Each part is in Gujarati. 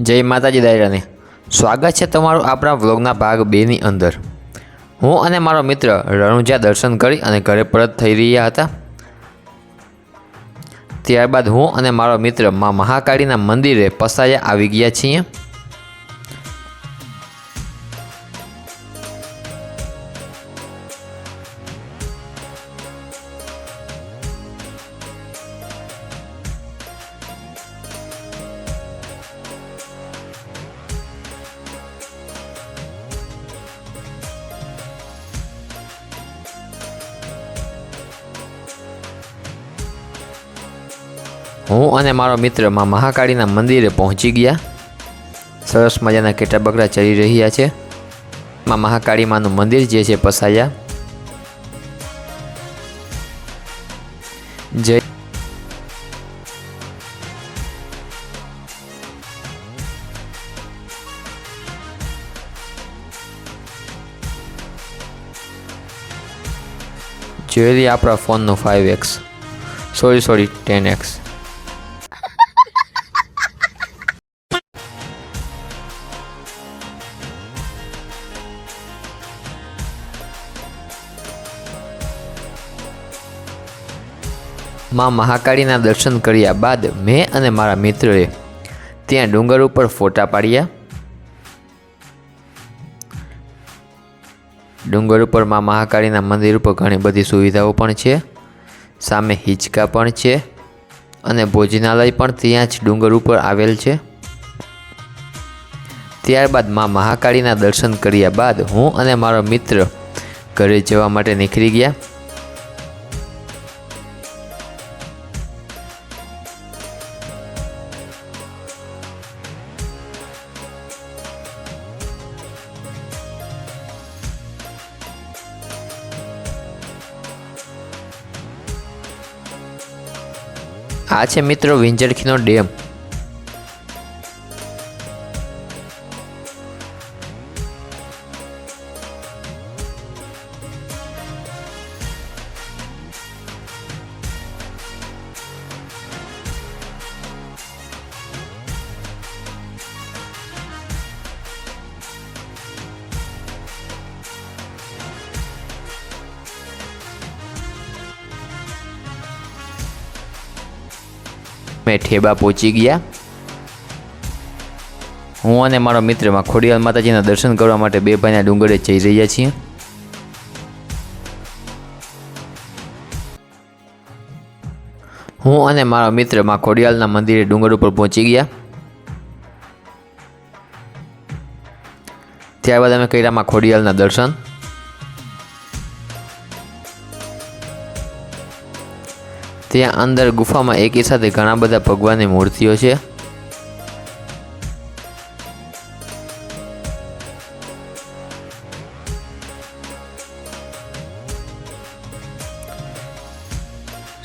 જય માતાજી દાયરાને સ્વાગત છે તમારું આપણા વ્લોગના ભાગ 2 ની અંદર। હું અને મારો મિત્ર રણુજા દર્શન કરી અને ઘરે પરત થઈ રહ્યા હતા। ત્યારબાદ હું અને મારો મિત્ર માં મહાકાળીના મંદિરે પસાયા આવી ગયા છીએ। હું અને મારો મિત્ર માં મહાકાળીના મંદિરે પહોંચી ગયા। સરસ મજાના કેટા બકરા ચરી રહ્યા છે। માં મહાકાળી માનું મંદિર જે છે પસાયા। જય જોઈ લઈએ આપણા ફોનનું 5x સોરી 10x। માં મહાકાળીના દર્શન કર્યા બાદ મેં અને મારા મિત્રોએ ત્યાં ડુંગર ઉપર ફોટા પાડ્યા। ડુંગર ઉપર માં મહાકાળીના મંદિર ઉપર ઘણી બધી સુવિધાઓ પણ છે। સામે હિંચકા પણ છે અને ભોજનાલય પણ ત્યાં જ ડુંગર ઉપર આવેલ છે। ત્યારબાદ માં મહાકાળીના દર્શન કર્યા બાદ હું અને મારો મિત્ર ઘરે જવા માટે નીકળી ગયા। આ છે મિત્રો વિંજરખીનો ડેમ। મેં ઠેબા પહોંચી ગયા। હું અને મારો મિત્ર માં ખોડિયાર માતાજીના દર્શન કરવા માટે બે ભાઈના ડુંગરે જઈ રહ્યા છીએ। હું અને મારો મિત્ર માં ખોડિયારના મંદિરે ડુંગર ઉપર પહોંચી ગયા। ત્યારબાદ અમે કર્યા માં ખોડિયારના દર્શન। ત્યાં અંદર ગુફામાં એકી સાથે ઘણા બધા ભગવાનની મૂર્તિઓ છે।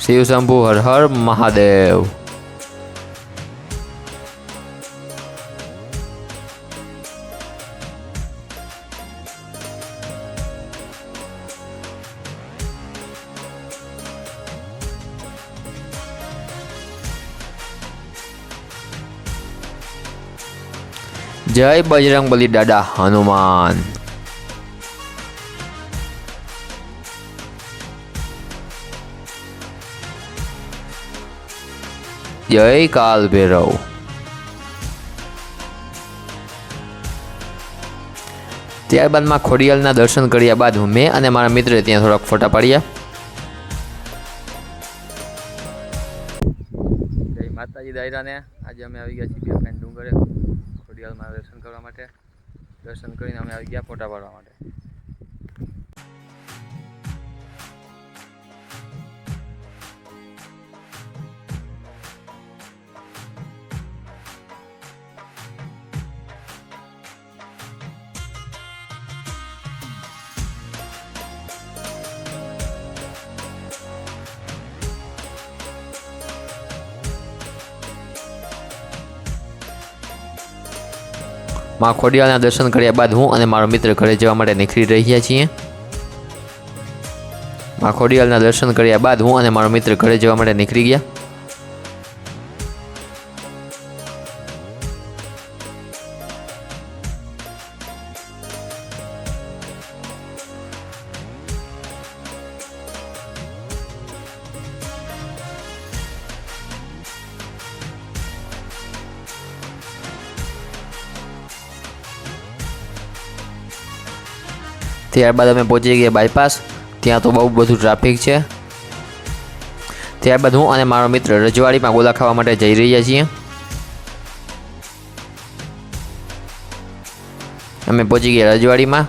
શિવ શંભુ હર હર મહાદેવ। જય બજરંગબલી દાદા હનુમાન। જય કાલ ભૈરવ। ત્યારબાદ માં ખોડિયાલના દર્શન કર્યા બાદ મેં અને મારા મિત્રે ત્યાં થોડાક ફોટા પાડ્યા। જય માતાજી દાયરાને આજે અમે આવી ગયા છીએ બેફાઈન ડુંગરે ખોડિયાલમાં દર્શન કરવા માટે। દર્શન કરીને અમે આવી ગયા ફોટા પાડવા માટે। માં ખોડિયારના દર્શન કર્યા બાદ હું અને મારો મિત્ર ઘરે જવા માટે નીકળી રહ્યા છીએ। માં ખોડિયારના દર્શન કર્યા બાદ હું અને મારો મિત્ર ઘરે જવા માટે નીકળી ગયા। ત્યારબાદ અમે પહોંચી ગયા બાયપાસ. ત્યાં તો બહુ બધું ટ્રાફિક છે. ત્યારબાદ હું અને મારો મિત્ર રજવાડીમાં ગોલા ખાવા માટે જઈ રહ્યા છીએ. અમે પહોંચી ગયા રજવાડીમાં.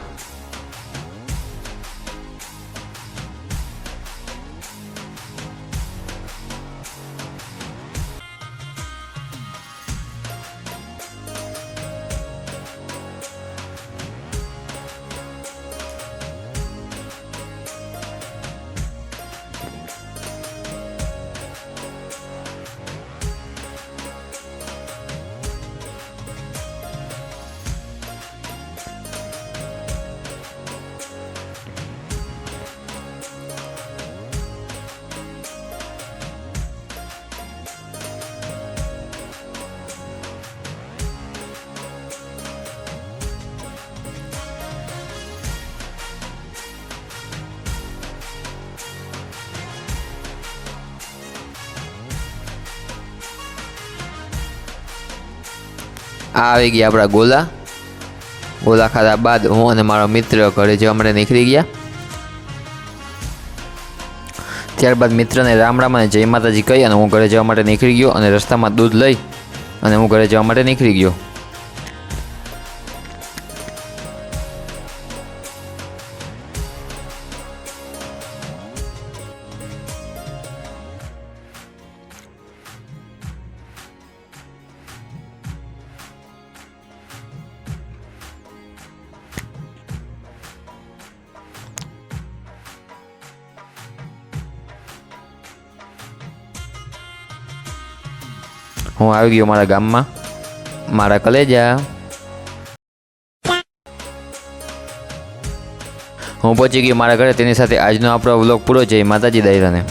આ આવી ગયા આપણા ગોલા. ગોલા ખાધા બાદ હું અને મારો મિત્ર ઘરે જવા માટે નીકળી ગયા. ત્યારબાદ મિત્રને રામ રામ અને જય માતાજી કહી અને હું ઘરે જવા માટે નીકળી ગયો અને રસ્તામાં દૂધ લઈ અને હું ઘરે જવા માટે નીકળી ગયો. હું આવી ગયો મારા ગામમાં, મારા કલેજા. હું પહોંચી ગયો મારા ઘરે. તેની સાથે આજનો આપણો વ્લોગ પૂરો. જય માતાજી દાયરાને.